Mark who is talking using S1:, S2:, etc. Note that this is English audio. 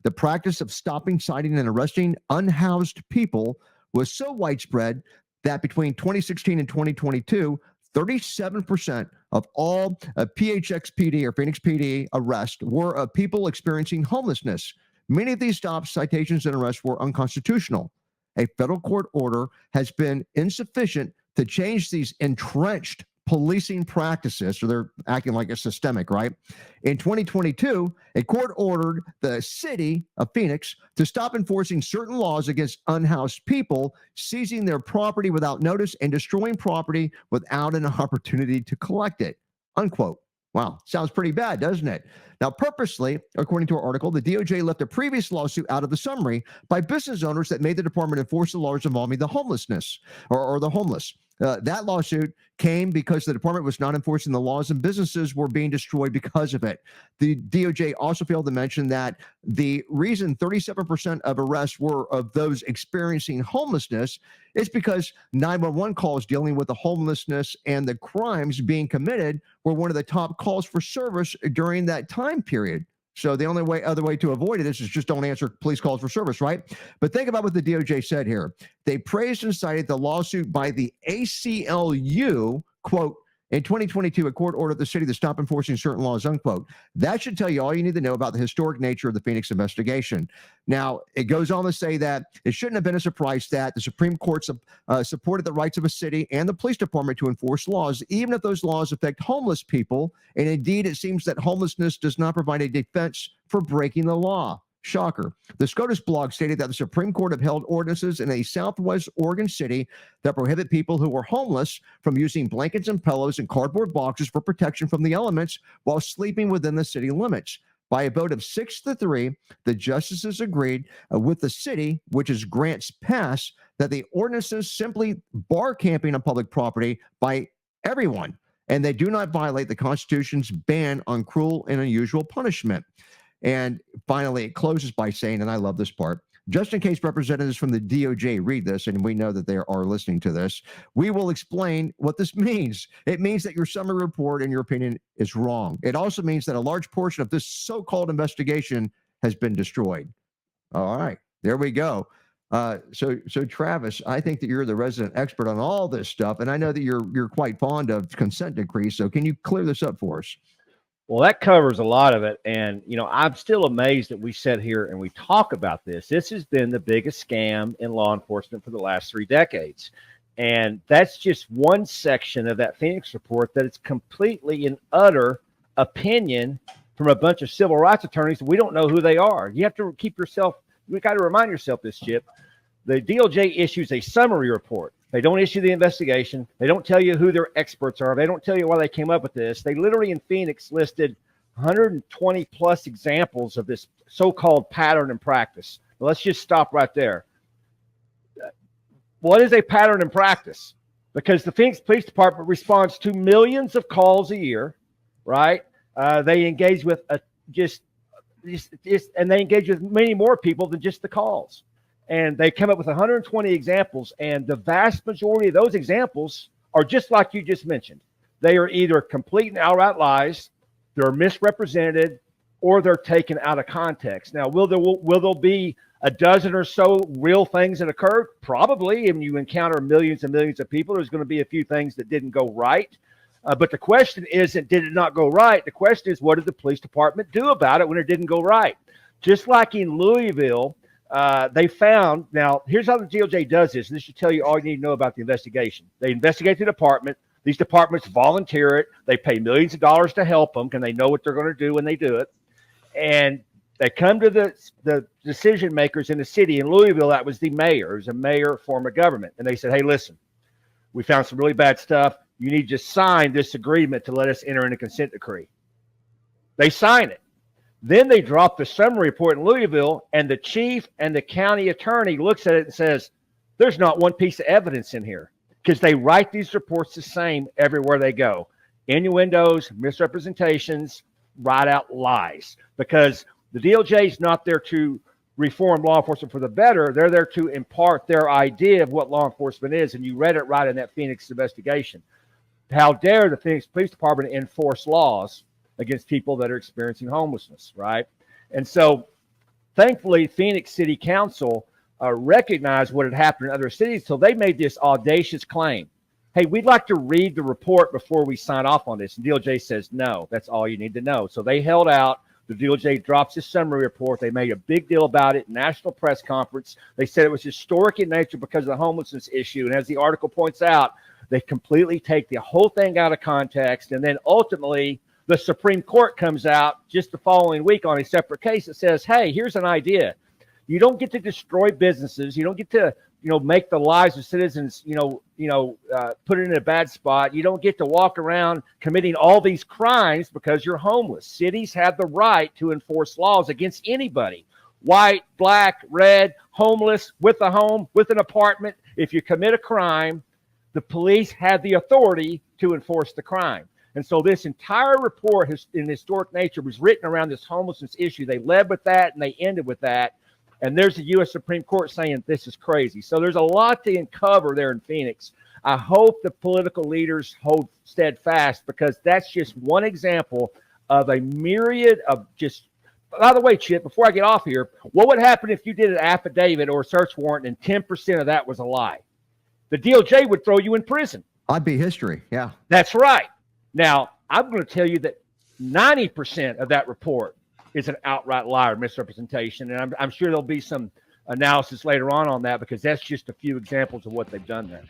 S1: The practice of stopping, citing, and arresting unhoused people was so widespread that between 2016 and 2022, 37% of all PHX PD or Phoenix PD arrests were of people experiencing homelessness. Many of these stops, citations, and arrests were unconstitutional. A federal court order has been insufficient to change these entrenched policing practices, so they're acting like it's systemic, right? In 2022, a court ordered the city of Phoenix to stop enforcing certain laws against unhoused people, seizing their property without notice and destroying property without an opportunity to collect it, unquote. Wow, sounds pretty bad, doesn't it? Now, purposely, according to our article, the DOJ left a previous lawsuit out of the summary by business owners that made the department enforce the laws involving the homelessness or the homeless. That lawsuit came because the department was not enforcing the laws and businesses were being destroyed because of it. The DOJ also failed to mention that the reason 37% of arrests were of those experiencing homelessness is because 911 calls dealing with the homelessness and the crimes being committed were one of the top calls for service during that time period. So the only other way to avoid it is just don't answer police calls for service, right? But think about what the DOJ said here. They praised and cited the lawsuit by the ACLU, quote, in 2022, a court ordered the city to stop enforcing certain laws, unquote. That should tell you all you need to know about the historic nature of the Phoenix investigation. Now, it goes on to say that it shouldn't have been a surprise that the Supreme Court supported the rights of a city and the police department to enforce laws, even if those laws affect homeless people. And indeed, it seems that homelessness does not provide a defense for breaking the law. Shocker. The SCOTUS blog stated that the Supreme Court upheld ordinances in a Southwest Oregon city that prohibit people who are homeless from using blankets and pillows and cardboard boxes for protection from the elements while sleeping within the city limits. By a vote of 6-3, the justices agreed with the city, which is Grant's Pass, that the ordinances simply bar camping on public property by everyone, and they do not violate the Constitution's ban on cruel and unusual punishment. And finally, it closes by saying, and I love this part, just in case representatives from the DOJ read this, and we know that they are listening to this, we will explain what this means. It means that your summary report, in your opinion, is wrong. It also means that a large portion of this so-called investigation has been destroyed. All right, there we go. So Travis, I think that you're the resident expert on all this stuff, and I know that you're quite fond of consent decrees. So can you clear this up for us?
S2: Well, that covers a lot of it. And, you know, I'm still amazed that we sit here and we talk about this. This has been the biggest scam in law enforcement for the last 3 decades. And that's just one section of that Phoenix report that it's completely and utter opinion from a bunch of civil rights attorneys. We don't know who they are. You have to keep yourself, you got to remind yourself this, Chip. The DOJ issues a summary report. They don't issue the investigation. They don't tell you who their experts are. They don't tell you why they came up with this. They literally in Phoenix listed 120 plus examples of this so-called pattern and practice. Well, let's just stop right there. What is a pattern and practice? Because the Phoenix Police Department responds to millions of calls a year, right? They engage with and they engage with many more people than just the calls. And they come up with 120 examples, and the vast majority of those examples are just like you just mentioned. They are either complete and outright lies, they're misrepresented, or they're taken out of context. Now, will there be a dozen or so real things that occurred? Probably. And you encounter millions and millions of people, there's going to be a few things that didn't go right. But the question isn't, did it not go right? The question is, what did the police department do about it when it didn't go right? Just like in Louisville, they found, now here's how the DOJ does this. This should tell you all you need to know about the investigation. They investigate the department. These departments volunteer it. They pay millions of dollars to help them because they know what they're going to do when they do it. And they come to the decision makers in the city. In Louisville, that was the mayor. It was a mayor form of government. And they said, hey, listen, we found some really bad stuff. You need to sign this agreement to let us enter in a consent decree. They sign it. Then they drop the summary report in Louisville, and the chief and the county attorney looks at it and says, there's not one piece of evidence in here, because they write these reports the same everywhere they go. Innuendos, misrepresentations, write out lies, because the DOJ is not there to reform law enforcement for the better. They're there to impart their idea of what law enforcement is, and you read it right in that Phoenix investigation. How dare the Phoenix Police Department enforce laws against people that are experiencing homelessness, right? And so thankfully, Phoenix City Council recognized what had happened in other cities, so they made this audacious claim. Hey, we'd like to read the report before we sign off on this. And DOJ says, no, that's all you need to know. So they held out. The DOJ drops this summary report. They made a big deal about it, national press conference. They said it was historic in nature because of the homelessness issue. And as the article points out, they completely take the whole thing out of context. And then ultimately, the Supreme Court comes out just the following week on a separate case that says, hey, here's an idea. You don't get to destroy businesses. You don't get to, make the lives of citizens, put it in a bad spot. You don't get to walk around committing all these crimes because you're homeless. Cities have the right to enforce laws against anybody, white, black, red, homeless, with a home, with an apartment. If you commit a crime, the police have the authority to enforce the crime. And so this entire report in historic nature was written around this homelessness issue. They led with that and they ended with that. And there's the U.S. Supreme Court saying this is crazy. So there's a lot to uncover there in Phoenix. I hope the political leaders hold steadfast, because that's just one example of a myriad of just, by the way, Chip, before I get off here, what would happen if you did an affidavit or a search warrant and 10% of that was a lie? The DOJ would throw you in prison.
S1: I'd be history. Yeah.
S2: That's right. Now, I'm going to tell you that 90% of that report is an outright lie or misrepresentation. And I'm sure there'll be some analysis later on that, because that's just a few examples of what they've done there.